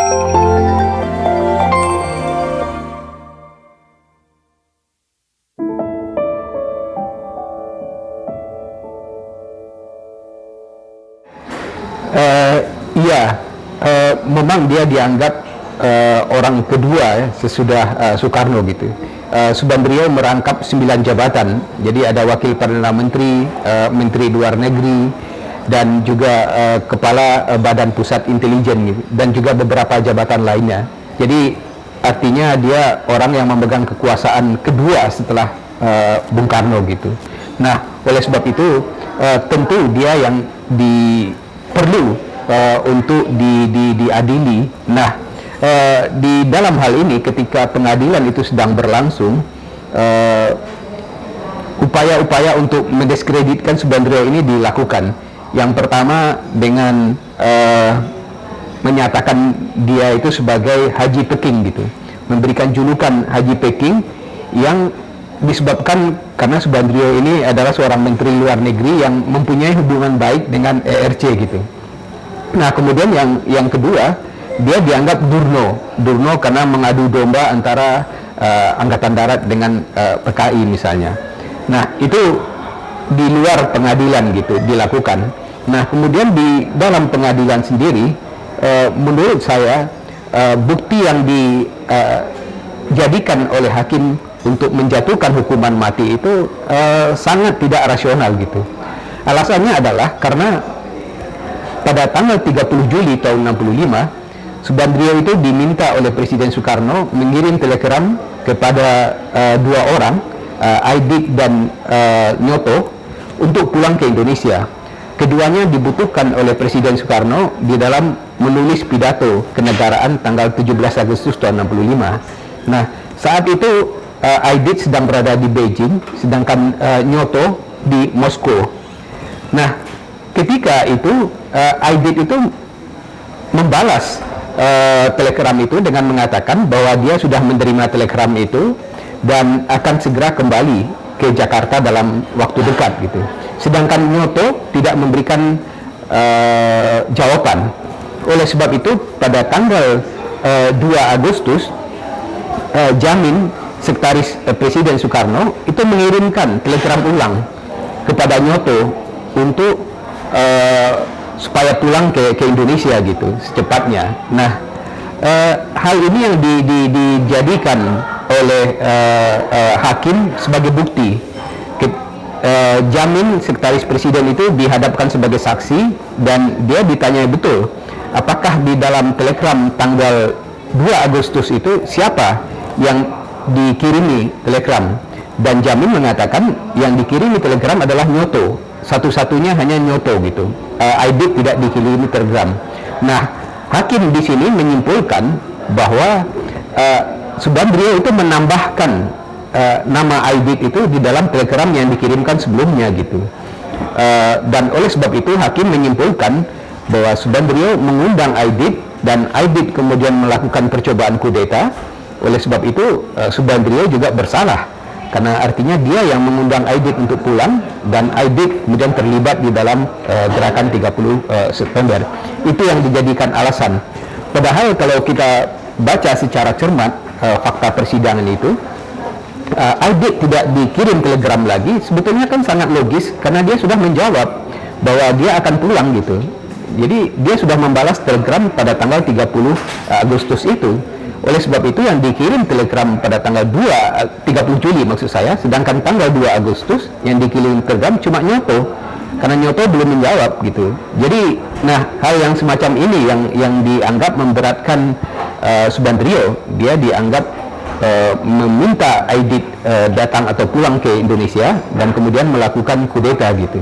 Iya, memang dia dianggap orang kedua ya, sesudah Soekarno gitu. Subandrio merangkap 9 jabatan, jadi ada Wakil Perdana Menteri, Menteri Luar Negeri, dan juga Kepala Badan Pusat Intelijen gitu, dan juga beberapa jabatan lainnya. Jadi artinya dia orang yang memegang kekuasaan kedua setelah Bung Karno gitu. Nah, oleh sebab itu tentu dia yang perlu untuk diadili. Nah, di dalam hal ini ketika pengadilan itu sedang berlangsung, upaya-upaya untuk mendiskreditkan Subandrio ini dilakukan. Yang pertama dengan menyatakan dia itu sebagai Haji Peking gitu, memberikan julukan Haji Peking yang disebabkan karena Subandrio ini adalah seorang menteri luar negeri yang mempunyai hubungan baik dengan ERC gitu. Nah, kemudian yang kedua, dia dianggap Durno karena mengadu domba antara Angkatan Darat dengan PKI misalnya. Nah, itu di luar pengadilan gitu dilakukan. Nah, kemudian di dalam pengadilan sendiri, menurut saya bukti yang dijadikan oleh hakim untuk menjatuhkan hukuman mati itu sangat tidak rasional gitu. Alasannya adalah karena pada tanggal 30 Juli tahun 65, Subandrio itu diminta oleh Presiden Soekarno mengirim telegram kepada dua orang, Aidit dan Nyoto, untuk pulang ke Indonesia. Keduanya dibutuhkan oleh Presiden Soekarno di dalam menulis pidato kenegaraan tanggal 17 Agustus tahun 65. Nah, saat itu Aidit sedang berada di Beijing, sedangkan Nyoto di Moskow. Nah, ketika itu Aidit itu membalas telegram itu dengan mengatakan bahwa dia sudah menerima telegram itu dan akan segera kembali ke Jakarta dalam waktu dekat gitu. Sedangkan Nyoto tidak memberikan jawaban. Oleh sebab itu pada tanggal 2 Agustus Jamin, Sekretaris Presiden Soekarno, itu mengirimkan telegram ulang kepada Nyoto untuk supaya pulang ke Indonesia gitu secepatnya. Nah, hal ini yang dijadikan oleh hakim sebagai bukti. Jamin, Sekretaris Presiden itu dihadapkan sebagai saksi dan dia ditanya betul apakah di dalam telegram tanggal 2 Agustus itu siapa yang dikirimi telegram, dan Jamin mengatakan yang dikirimi telegram adalah Nyoto. Satu-satunya hanya Nyoto gitu. Aidit tidak dikirimi telegram. Nah, hakim di sini menyimpulkan bahwa Subandrio itu menambahkan nama Aidit itu di dalam telegram yang dikirimkan sebelumnya gitu. Dan oleh sebab itu hakim menyimpulkan bahwa Subandrio mengundang Aidit dan Aidit kemudian melakukan percobaan kudeta. Oleh sebab itu Subandrio juga bersalah, karena artinya dia yang mengundang Aidit untuk pulang dan Aidit kemudian terlibat di dalam gerakan 30 September. Itu yang dijadikan alasan. Padahal kalau kita baca secara cermat fakta persidangan itu, Aidit tidak dikirim telegram lagi, sebetulnya kan sangat logis karena dia sudah menjawab bahwa dia akan pulang gitu. Jadi dia sudah membalas telegram pada tanggal 30 Agustus itu. Oleh sebab itu yang dikirim telegram pada tanggal 30 Juli maksud saya, sedangkan tanggal 2 Agustus yang dikirim telegram cuma Nyoto, karena Nyoto belum menjawab gitu. Jadi, nah, hal yang semacam ini yang dianggap memberatkan Subandrio. Dia dianggap meminta Aidit datang atau pulang ke Indonesia dan kemudian melakukan kudeta gitu.